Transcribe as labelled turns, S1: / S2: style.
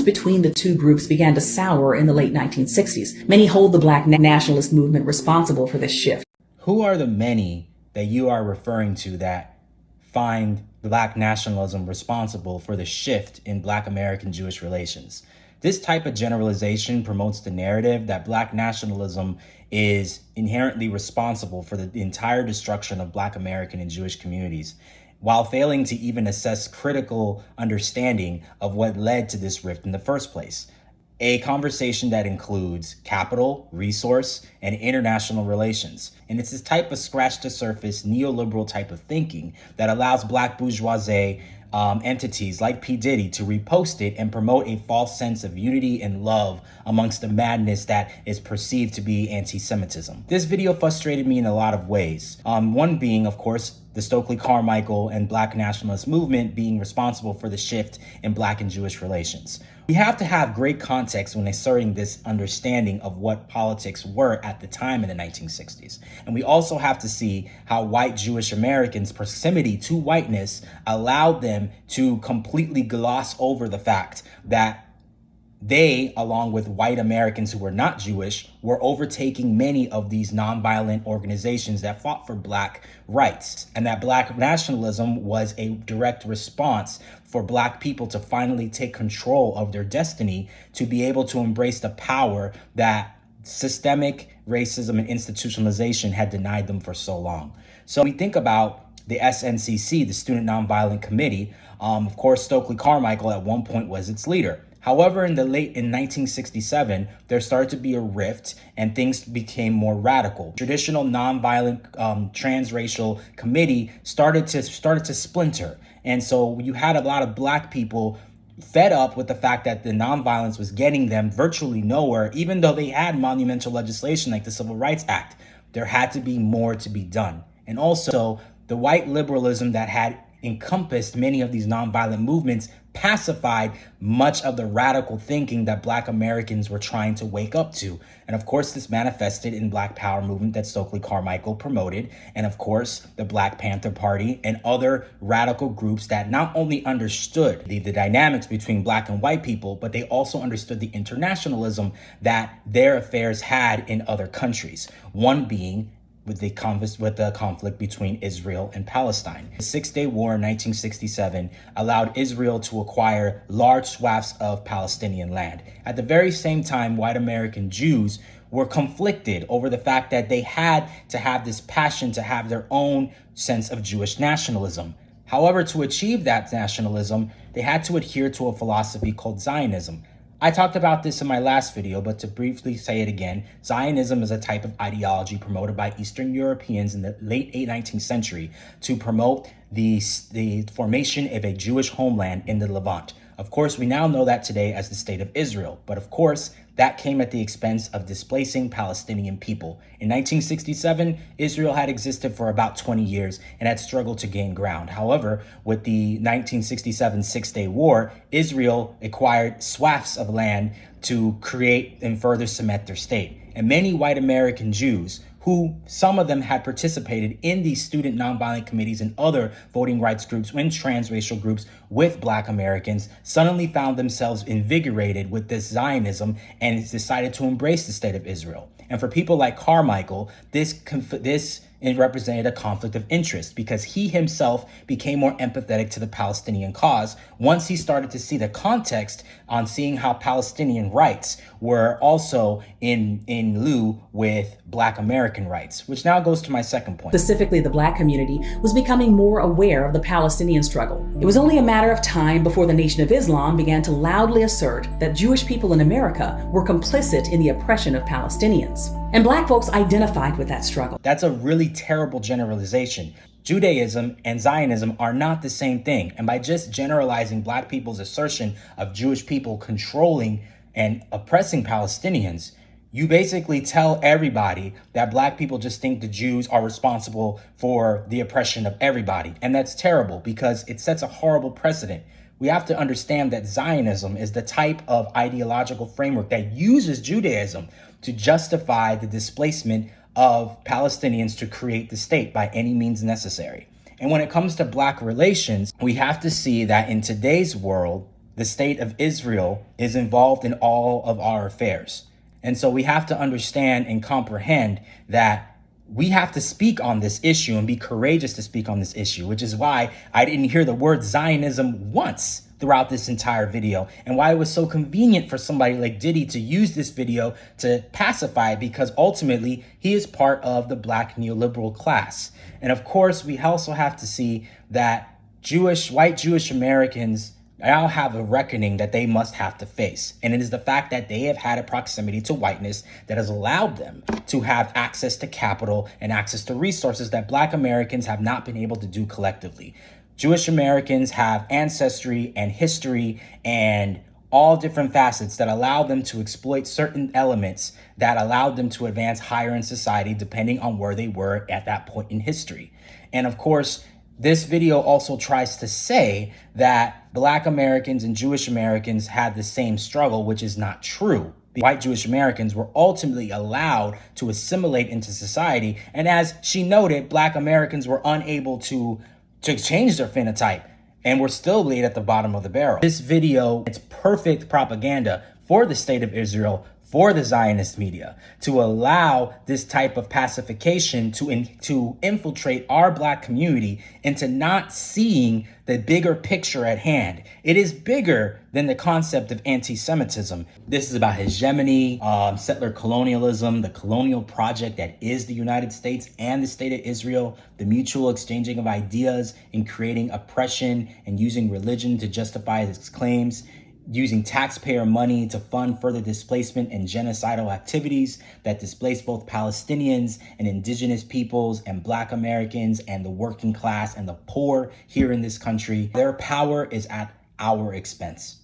S1: between the two groups began to sour in the late 1960s. Many hold the Black nationalist movement responsible for this shift.
S2: Who are the many that you are referring to that find Black nationalism responsible for the shift in Black American-Jewish relations? This type of generalization promotes the narrative that Black nationalism is inherently responsible for the entire destruction of Black American and Jewish communities, while failing to even assess critical understanding of what led to this rift in the first place. A conversation that includes capital, resource, and international relations. And it's this type of scratch-to-surface neoliberal type of thinking that allows Black bourgeoisie entities like P. Diddy to repost it and promote a false sense of unity and love amongst the madness that is perceived to be anti-Semitism. This video frustrated me in a lot of ways. One being, of course, the Stokely Carmichael and Black nationalist movement being responsible for the shift in Black and Jewish relations. We have to have great context when asserting this understanding of what politics were at the time in the 1960s. And we also have to see how white Jewish Americans' proximity to whiteness allowed them to completely gloss over the fact that they, along with white Americans who were not Jewish, were overtaking many of these nonviolent organizations that fought for Black rights, and that Black nationalism was a direct response for Black people to finally take control of their destiny, to be able to embrace the power that systemic racism and institutionalization had denied them for so long. So we think about the SNCC, the Student Nonviolent Committee. Of course, Stokely Carmichael at one point was its leader. However, in 1967, there started to be a rift and things became more radical. Traditional nonviolent transracial committee started to splinter. And so you had a lot of Black people fed up with the fact that the nonviolence was getting them virtually nowhere, even though they had monumental legislation like the Civil Rights Act. There had to be more to be done. And also, the white liberalism that had encompassed many of these nonviolent movements pacified much of the radical thinking that Black Americans were trying to wake up to. And of course, this manifested in Black Power movement that Stokely Carmichael promoted. And of course, the Black Panther Party and other radical groups that not only understood the dynamics between Black and white people, but they also understood the internationalism that their affairs had in other countries. One being with the conflict between Israel and Palestine. The Six-Day War in 1967 allowed Israel to acquire large swaths of Palestinian land. At the very same time, white American Jews were conflicted over the fact that they had to have this passion to have their own sense of Jewish nationalism. However, to achieve that nationalism, they had to adhere to a philosophy called Zionism. I talked about this in my last video, but to briefly say it again, Zionism is a type of ideology promoted by Eastern Europeans in the late 19th century to promote the formation of a Jewish homeland in the Levant. Of course, we now know that today as the State of Israel, but of course, that came at the expense of displacing Palestinian people. In 1967, Israel had existed for about 20 years and had struggled to gain ground. However, with the 1967 Six-Day War, Israel acquired swaths of land to create and further cement their state. And many white American Jews, who some of them had participated in these student nonviolent committees and other voting rights groups and transracial groups with Black Americans, suddenly found themselves invigorated with this Zionism and decided to embrace the state of Israel. And for people like Carmichael, this represented a conflict of interest because he himself became more empathetic to the Palestinian cause once he started to see the context on seeing how Palestinian rights were also in lieu with Black American rights, which now goes to my second point.
S1: Specifically, the Black community was becoming more aware of the Palestinian struggle. It was only a matter of time before the Nation of Islam began to loudly assert that Jewish people in America were complicit in the oppression of Palestinians. And Black folks identified with that struggle.
S2: That's a really terrible generalization. Judaism and Zionism are not the same thing. And by just generalizing Black people's assertion of Jewish people controlling and oppressing Palestinians, you basically tell everybody that Black people just think the Jews are responsible for the oppression of everybody. And that's terrible because it sets a horrible precedent. We have to understand that Zionism is the type of ideological framework that uses Judaism to justify the displacement of Palestinians to create the state by any means necessary. And when it comes to Black relations, we have to see that in today's world, the state of Israel is involved in all of our affairs. And so we have to understand and comprehend that we have to speak on this issue and be courageous to speak on this issue, which is why I didn't hear the word Zionism once throughout this entire video, and why it was so convenient for somebody like Diddy to use this video to pacify, because ultimately he is part of the Black neoliberal class. And of course, we also have to see that white Jewish Americans now have a reckoning that they must have to face. And it is the fact that they have had a proximity to whiteness that has allowed them to have access to capital and access to resources that Black Americans have not been able to do collectively. Jewish Americans have ancestry and history and all different facets that allow them to exploit certain elements that allowed them to advance higher in society depending on where they were at that point in history. And of course, this video also tries to say that Black Americans and Jewish Americans had the same struggle, which is not true. White Jewish Americans were ultimately allowed to assimilate into society. And as she noted, Black Americans were unable to change their phenotype and were still laid at the bottom of the barrel. This video, it's perfect propaganda for the state of Israel, for the Zionist media, to allow this type of pacification to infiltrate our Black community into not seeing the bigger picture at hand. It is bigger than the concept of anti-Semitism. This is about hegemony, settler colonialism, the colonial project that is the United States and the state of Israel, the mutual exchanging of ideas in creating oppression and using religion to justify its claims, using taxpayer money to fund further displacement and genocidal activities that displace both Palestinians and indigenous peoples and Black Americans and the working class and the poor here in this country. Their power is at our expense.